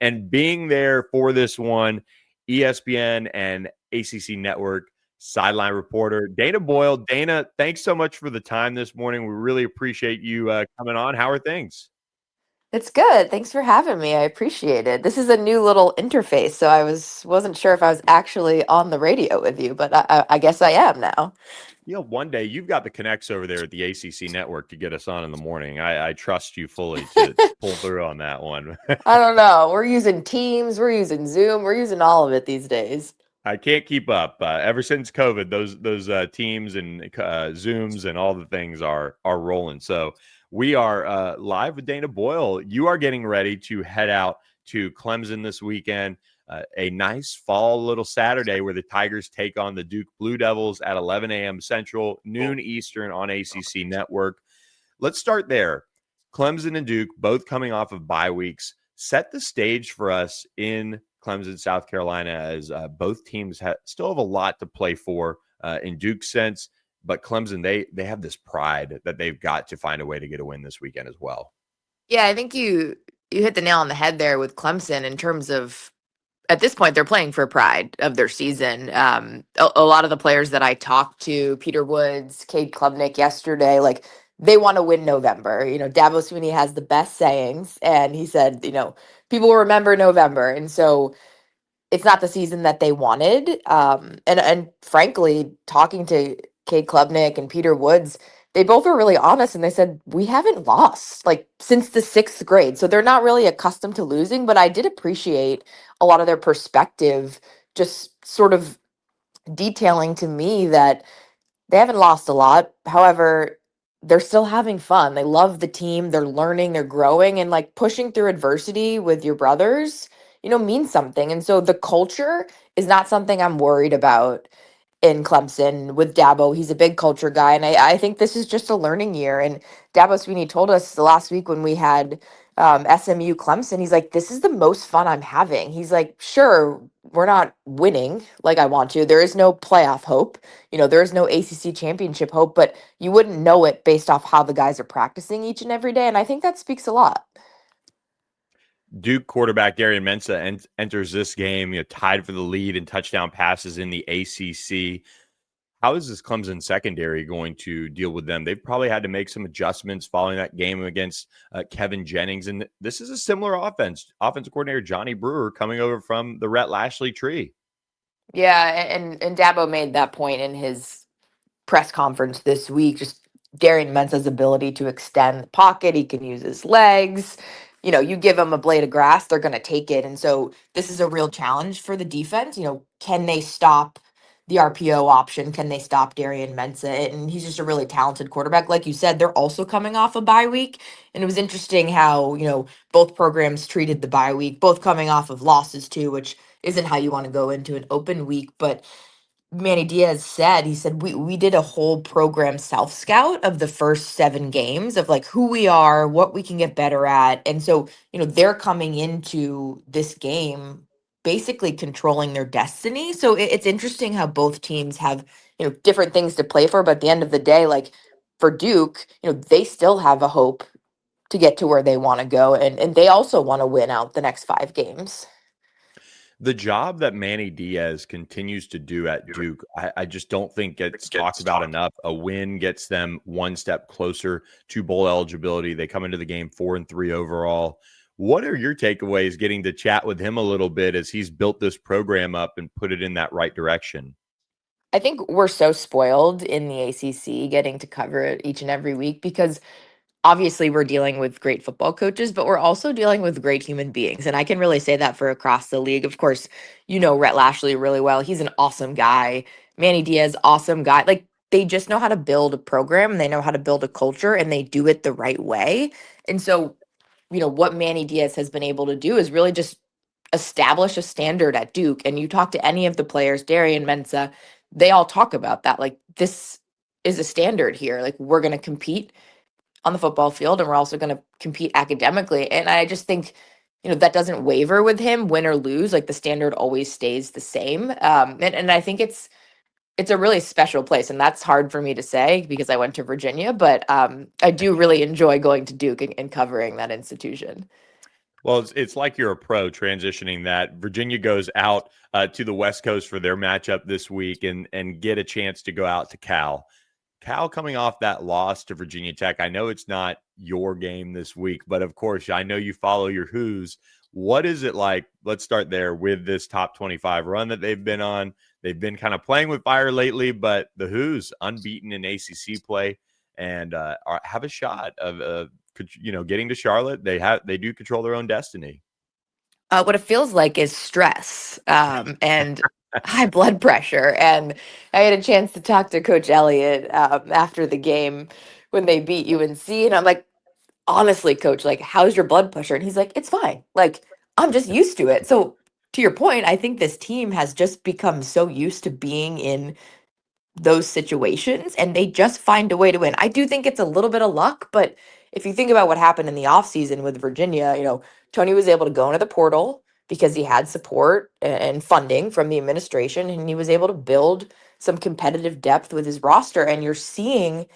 and being there for this one, ESPN and ACC Network sideline reporter Dana Boyle. Dana, thanks so much for the time this morning. We really appreciate you coming on. How are things? It's good. Thanks for having me. I appreciate it. This is a new little interface, so wasn't sure if I was actually on the radio with you, but I guess I am now. One day you've got the connects over there at the ACC Network to get us on in the morning. I trust you fully to pull through on that one. I don't know. We're using Teams, we're using Zoom, we're using all of it these days. I can't keep up. Ever since COVID, those teams and Zooms and all the things are rolling. So we are live with Dana Boyle. You are getting ready to head out to Clemson this weekend. A nice fall little Saturday where the Tigers take on the Duke Blue Devils at 11 a.m. Central, noon Eastern on ACC Network. Let's start there. Clemson and Duke both coming off of bye weeks. Set the stage for us in Clemson, South Carolina, as both teams still have a lot to play for in Duke's sense. But Clemson, they have this pride that they've got to find a way to get a win this weekend as well. Yeah, I think you hit the nail on the head there with Clemson in terms of at this point, they're playing for pride of their season. A lot of the players that I talked to, Peter Woods, Cade Klubnik yesterday, like they want to win November. Dabo Swinney has the best sayings, and he said, people will remember November, and so it's not the season that they wanted. And frankly, talking to Cade Klubnik and Peter Woods, they both were really honest, and they said we haven't lost like since the sixth grade, so they're not really accustomed to losing. But I did appreciate a lot of their perspective, just sort of detailing to me that they haven't lost a lot. However, they're still having fun. They love the team. They're learning, they're growing, and like pushing through adversity with your brothers, means something. And so the culture is not something I'm worried about in Clemson with Dabo. He's a big culture guy. And I think this is just a learning year. And Dabo Swinney told us the last week when we had SMU Clemson, he's like, this is the most fun I'm having. He's like, sure, we're not winning like I want to. There is no playoff hope. There is no ACC championship hope, but you wouldn't know it based off how the guys are practicing each and every day. And I think that speaks a lot. Duke quarterback Darian Mensah enters this game, tied for the lead in touchdown passes in the ACC. How is this Clemson secondary going to deal with them? They've probably had to make some adjustments following that game against Kevin Jennings. And this is a similar offense. Offensive coordinator Johnny Brewer coming over from the Rhett Lashley tree. Yeah, and Dabo made that point in his press conference this week. Just Darian Mensah's ability to extend the pocket. He can use his legs. You give them a blade of grass, they're going to take it. And so this is a real challenge for the defense. Can they stop the RPO option? Can they stop Darian Mensah? And he's just a really talented quarterback. Like you said, they're also coming off a bye week. And it was interesting how, both programs treated the bye week, both coming off of losses too, which isn't how you want to go into an open week. But Manny Diaz said, he said, we did a whole program self scout of the first 7 games of like who we are, what we can get better at. And so, they're coming into this game basically controlling their destiny. So it's interesting how both teams have, different things to play for. But at the end of the day, like for Duke, they still have a hope to get to where they want to go. And they also want to win out the next 5 games. The job that Manny Diaz continues to do at Duke, I just don't think gets talked about enough. A win gets them one step closer to bowl eligibility. They come into the game 4-3 overall. What are your takeaways getting to chat with him a little bit as he's built this program up and put it in that right direction? I think we're so spoiled in the ACC getting to cover it each and every week because obviously we're dealing with great football coaches, but we're also dealing with great human beings. And I can really say that for across the league. Of course, Rhett Lashley really well. He's an awesome guy. Manny Diaz, awesome guy. Like they just know how to build a program and they know how to build a culture and they do it the right way. And so, what Manny Diaz has been able to do is really just establish a standard at Duke. And you talk to any of the players, Darian Mensah, they all talk about that. Like this is a standard here. Like we're going to compete on the football field and we're also going to compete academically. And I just think, that doesn't waver with him, win or lose. Like the standard always stays the same. And I think it's a really special place. And that's hard for me to say because I went to Virginia, but I do really enjoy going to Duke and covering that institution. Well, it's like you're a pro transitioning that. Virginia goes out to the West Coast for their matchup this week and get a chance to go out to Cal. Cal coming off that loss to Virginia Tech. I know it's not your game this week, but of course, I know you follow your Who's. What is it like? Let's start there with this top 25 run that they've been on. They've been kind of playing with fire lately, but the Who's unbeaten in ACC play and have a shot of getting to Charlotte. They do control their own destiny. What it feels like is stress and high blood pressure. And I had a chance to talk to Coach Elliott after the game when they beat UNC, and I'm like, honestly, Coach, like, how's your blood pressure? And he's like, it's fine. Like, I'm just used to it. So to your point, I think this team has just become so used to being in those situations and they just find a way to win. I do think it's a little bit of luck, but if you think about what happened in the offseason with Virginia, Tony was able to go into the portal because he had support and funding from the administration, and he was able to build some competitive depth with his roster. And you're seeing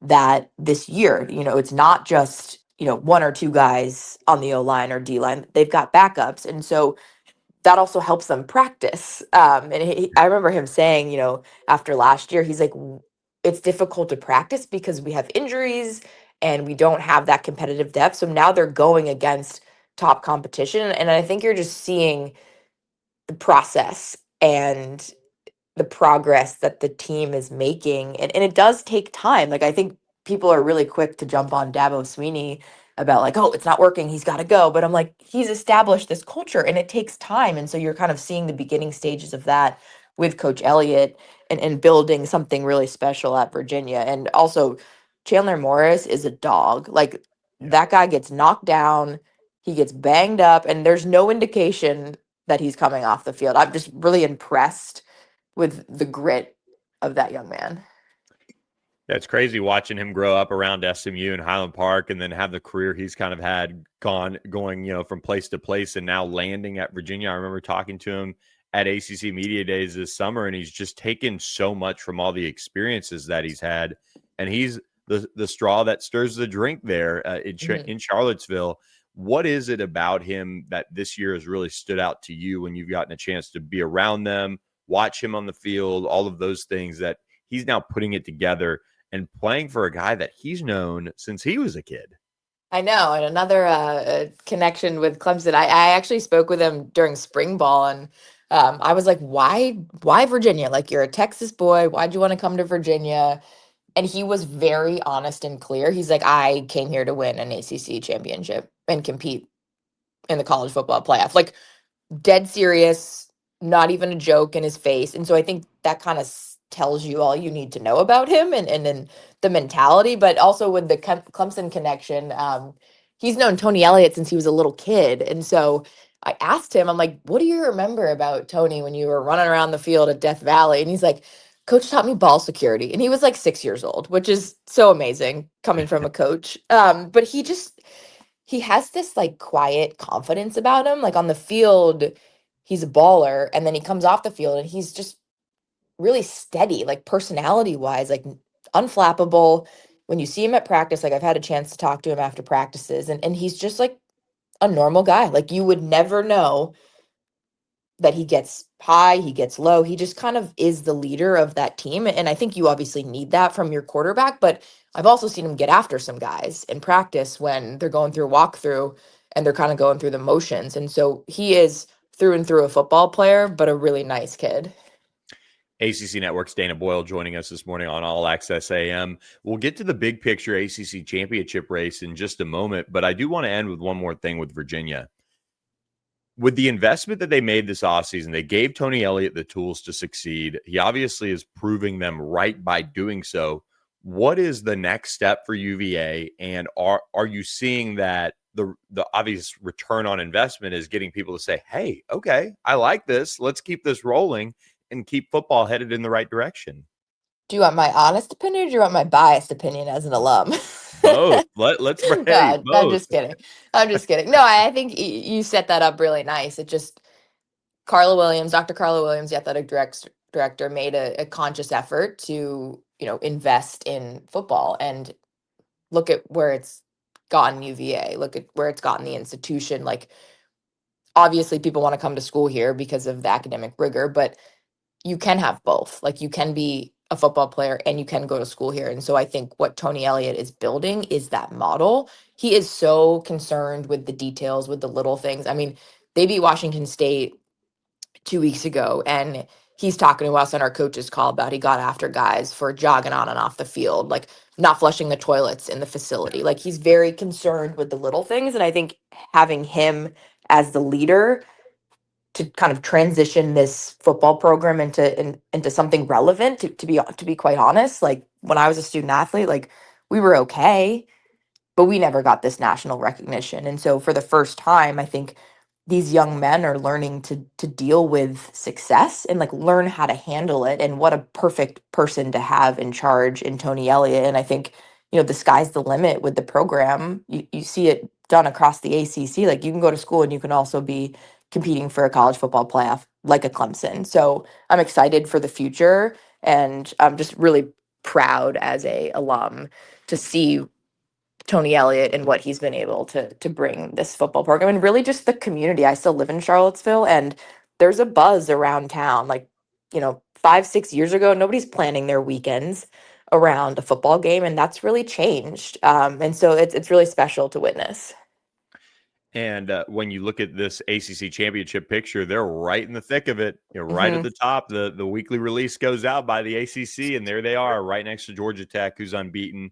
that this year. It's not just, one or two guys on the O line or D line. They've got backups. And so that also helps them practice. And I remember him saying, after last year, he's like, it's difficult to practice because we have injuries and we don't have that competitive depth. So now they're going against top competition. And I think you're just seeing the process and the progress that the team is making. And it does take time. Like, I think people are really quick to jump on Dabo Sweeney about, like, oh, it's not working, he's got to go. But I'm like, he's established this culture and it takes time. And so you're kind of seeing the beginning stages of that with Coach Elliott and building something really special at Virginia. And also, Chandler Morris is a dog. Like, that guy gets knocked down, he gets banged up, and there's no indication that he's coming off the field. I'm just really impressed with the grit of that young man. Yeah, it's crazy watching him grow up around SMU and Highland Park and then have the career he's kind of had going, from place to place and now landing at Virginia. I remember talking to him at ACC Media Days this summer, and he's just taken so much from all the experiences that he's had. And he's the straw that stirs the drink there in Charlottesville. What is it about him that this year has really stood out to you when you've gotten a chance to be around them, watch him on the field, all of those things that he's now putting it together and playing for a guy that he's known since he was a kid? I know. And another connection with Clemson, I actually spoke with him during spring ball, and I was like, why Virginia? Like, you're a Texas boy. Why'd you want to come to Virginia? And he was very honest and clear. He's like, I came here to win an ACC championship and compete in the college football playoff. Like, dead serious, not even a joke in his face. And so I think that kind of tells you all you need to know about him and then the mentality, but also with the Clemson connection. He's known Tony Elliott since he was a little kid. And so I asked him, I'm like, what do you remember about Tony when you were running around the field at Death Valley? And he's like, Coach taught me ball security. And he was like 6 years old, which is so amazing coming from a coach. But he has this like quiet confidence about him. Like, on the field, he's a baller, and then he comes off the field and he's just really steady, like, personality wise, like, unflappable. When you see him at practice, like, I've had a chance to talk to him after practices, and he's just like a normal guy. Like, you would never know that he gets high, he gets low. He just kind of is the leader of that team. And I think you obviously need that from your quarterback, but I've also seen him get after some guys in practice when they're going through a walkthrough and they're kind of going through the motions. And so he is through and through a football player, but a really nice kid. ACC Network's Dana Boyle joining us this morning on All Access AM. We'll get to the big picture ACC championship race in just a moment, but I do want to end with one more thing with Virginia. With the investment that they made this offseason, they gave Tony Elliott the tools to succeed. He obviously is proving them right by doing so. What is the next step for UVA? And are you seeing that the obvious return on investment is getting people to say, hey, okay, I like this. Let's keep this rolling and keep football headed in the right direction? Do you want my honest opinion, or do you want my biased opinion as an alum? Both. Let's hey, No, I'm both. just kidding. I'm just kidding. No, I think you set that up really nice. It just, Carla Williams, Dr. Carla Williams, the athletic director, made a conscious effort to, invest in football, and look at where it's gotten UVA. Look at where it's gotten the institution. Like, obviously people want to come to school here because of the academic rigor, but you can have both. Like, you can be a football player and you can go to school here. And so I think what Tony Elliott is building is that model. He is so concerned with the details, with the little things. I mean, they beat Washington State 2 weeks ago, and he's talking to us on our coaches call about he got after guys for jogging on and off the field, like not flushing the toilets in the facility. Like, he's very concerned with the little things. And I think having him as the leader to kind of transition this football program into something relevant, to be quite honest, like when I was a student athlete, like we were okay, but we never got this national recognition. And so for the first time, I think these young men are learning to deal with success and like learn how to handle it. And what a perfect person to have in charge in Tony Elliott. And I think, the sky's the limit with the program. You see it done across the ACC. Like, you can go to school and you can also be competing for a college football playoff like a Clemson. So I'm excited for the future, and I'm just really proud as a alum to see Tony Elliott and what he's been able to bring this football program, and really just the community. I still live in Charlottesville, and there's a buzz around town. Like, 5, 6 years ago, nobody's planning their weekends around a football game, and that's really changed. And so it's really special to witness. And when you look at this ACC championship picture, they're right in the thick of it. Right at Hmm. the top. The weekly release goes out by the ACC, and there they are, right next to Georgia Tech, who's unbeaten.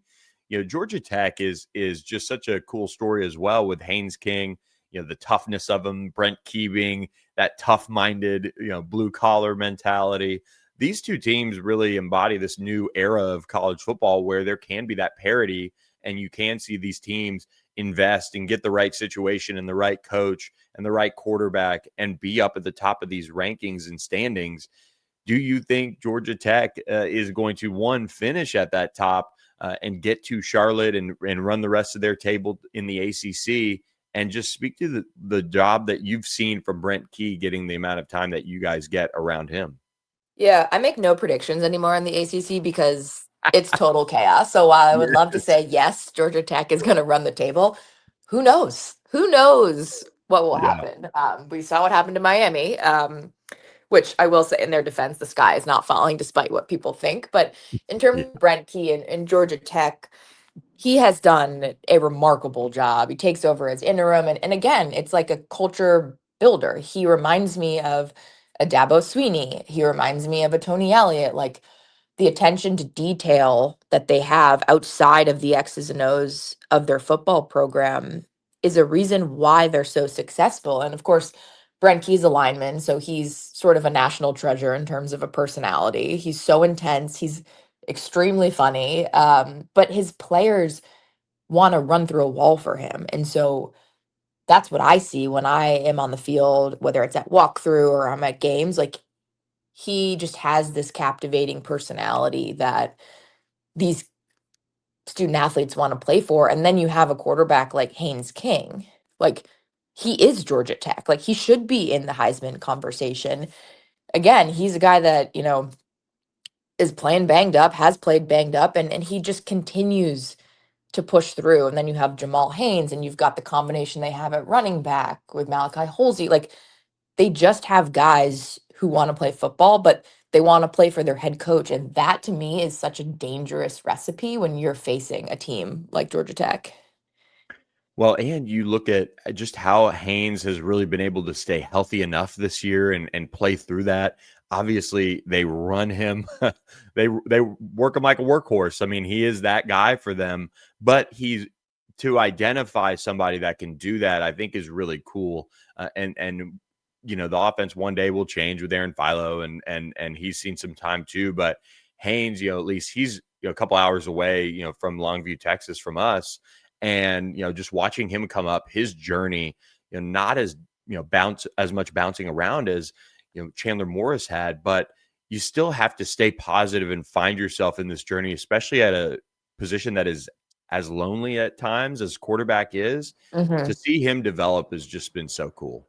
Georgia Tech is just such a cool story as well, with Haynes King. The toughness of him, Brent Keebing, that tough-minded, blue collar mentality. These two teams really embody this new era of college football where there can be that parity, and you can see these teams invest and get the right situation and the right coach and the right quarterback and be up at the top of these rankings and standings. Do you think Georgia Tech is going to, one, finish at that top and get to Charlotte and run the rest of their table in the ACC? And just speak to the job that you've seen from Brent Key, getting the amount of time that you guys get around him. Yeah, I make no predictions anymore in the ACC because it's total chaos. So while I would love to Yes. say yes, Georgia Tech is going to run the table, who knows? Who knows what will Yeah. happen? We saw what happened to Miami, which I will say, in their defense, the sky is not falling despite what people think. But in terms Yeah. of Brent Key and Georgia Tech, he has done a remarkable job. He takes over as interim, and again, it's like a culture builder. He reminds me of a Dabo Sweeney. He reminds me of a Tony Elliott. Like, the attention to detail that they have outside of the X's and O's of their football program is a reason why they're so successful. And of course, Brent Key's a lineman, so he's sort of a national treasure in terms of a personality. He's so intense. He's extremely funny. But his players want to run through a wall for him. And so that's what I see when I am on the field, whether it's at walkthrough or I'm at games. Like, he just has this captivating personality that these student athletes want to play for. And then you have a quarterback like Haynes King. Like, he is Georgia Tech. Like, he should be in the Heisman conversation. Again, he's a guy that, is playing banged up, has played banged up, and he just continues to push through. And then you have Jamal Haynes, and you've got the combination they have at running back with Malachi Holsey. Like, they just have guys who want to play football, but they want to play for their head coach. And that, to me, is such a dangerous recipe when you're facing a team like Georgia Tech. Well, and you look at just how Haynes has really been able to stay healthy enough this year and play through that. Obviously, they run him. they work him like a workhorse. I mean, he is that guy for them. But he's to identify somebody that can do that, I think, is really cool. And the offense one day will change with Aaron Philo, and he's seen some time too. But Haynes, at least he's a couple hours away, from Longview, Texas, from us. And just watching him come up his journey, not as bounce as much bouncing around as Chandler Morris had, but you still have to stay positive and find yourself in this journey, especially at a position that is as lonely at times as quarterback is. To Hmm. see him develop has just been so cool.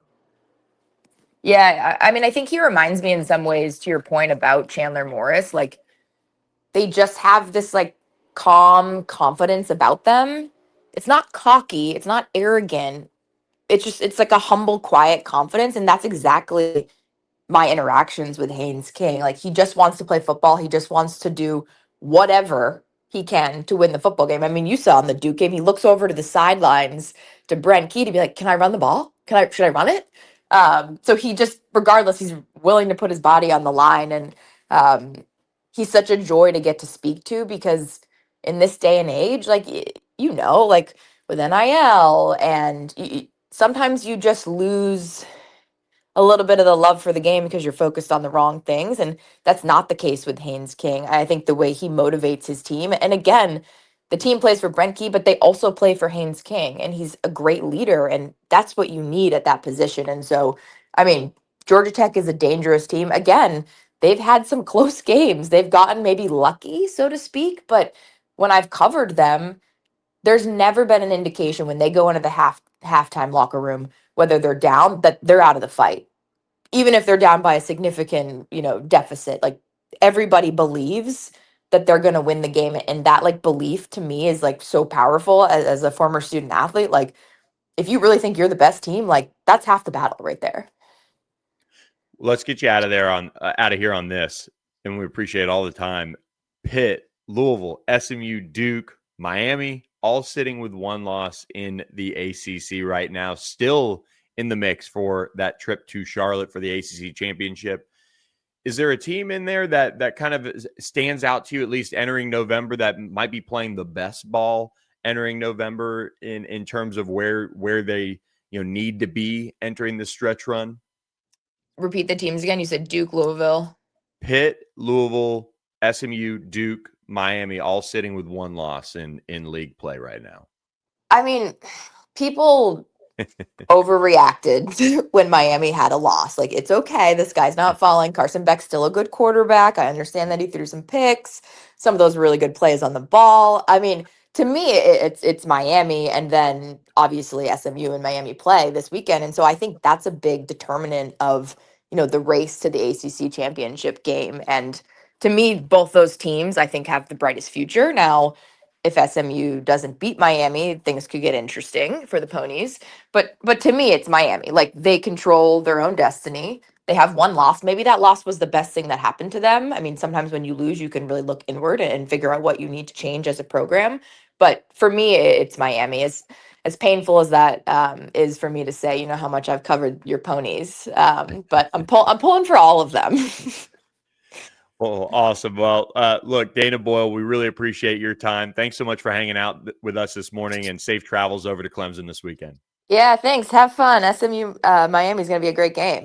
Yeah, I mean, I think he reminds me in some ways, to your point about Chandler Morris. Like, they just have this like calm confidence about them. it's not cocky, it's not arrogant. It's like a humble, quiet confidence. And that's exactly my interactions with Haynes King. Like he just wants to play football. He just wants to do whatever he can to win the football game. I mean, you saw in the Duke game, he looks over to the sidelines to Brent Key to be like, "Can I run the ball? Should I run it?" So he just, regardless, he's willing to put his body on the line, and um, he's such a joy to get to speak to because in this day and age, like like with NIL, and sometimes you just lose a little bit of the love for the game because you're focused on the wrong things. And that's not the case with Haynes King. I think the way he motivates his team, and again, the team plays for Brent Key, but they also play for Haynes King. And he's a great leader. And that's what you need at that position. And so, I mean, Georgia Tech is a dangerous team. Again, they've had some close games. They've gotten maybe lucky, so to speak. But when I've covered them, there's never been an indication when they go into the halftime locker room, whether they're down, that they're out of the fight, even if they're down by a significant, deficit. Like everybody believes that they're going to win the game, and that like belief to me is like so powerful as a former student athlete. Like if you really think you're the best team, like that's half the battle right there. Let's get you out of here on this, and we appreciate all the time. Pitt, Louisville, SMU, Duke, Miami, all sitting with one loss in the ACC right now, still in the mix for that trip to Charlotte for the ACC championship. Is there a team in there that kind of stands out to you, at least entering November, that might be playing the best ball entering November in terms of where they need to be entering the stretch run? Repeat the teams again. You said Duke, Louisville. Pitt, Louisville, SMU, Duke, Miami, all sitting with one loss in league play right now. I mean, people overreacted when Miami had a loss. Like, it's okay. This guy's not falling. Carson Beck's still a good quarterback. I understand that he threw some picks, some of those really good plays on the ball. I mean, to me, it's Miami, and then obviously SMU and Miami play this weekend. And so I think that's a big determinant of, the race to the ACC championship game. And to me, both those teams, I think, have the brightest future. Now, if SMU doesn't beat Miami, things could get interesting for the Ponies. But to me, it's Miami. Like they control their own destiny. They have one loss. Maybe that loss was the best thing that happened to them. I mean, sometimes when you lose, you can really look inward and figure out what you need to change as a program. But for me, it's Miami. As painful as that is for me to say, how much I've covered your Ponies. But I'm pulling for all of them. Well, awesome. Well, look, Dana Boyle, we really appreciate your time. Thanks so much for hanging out with us this morning, and safe travels over to Clemson this weekend. Yeah, thanks. Have fun. SMU Miami is going to be a great game.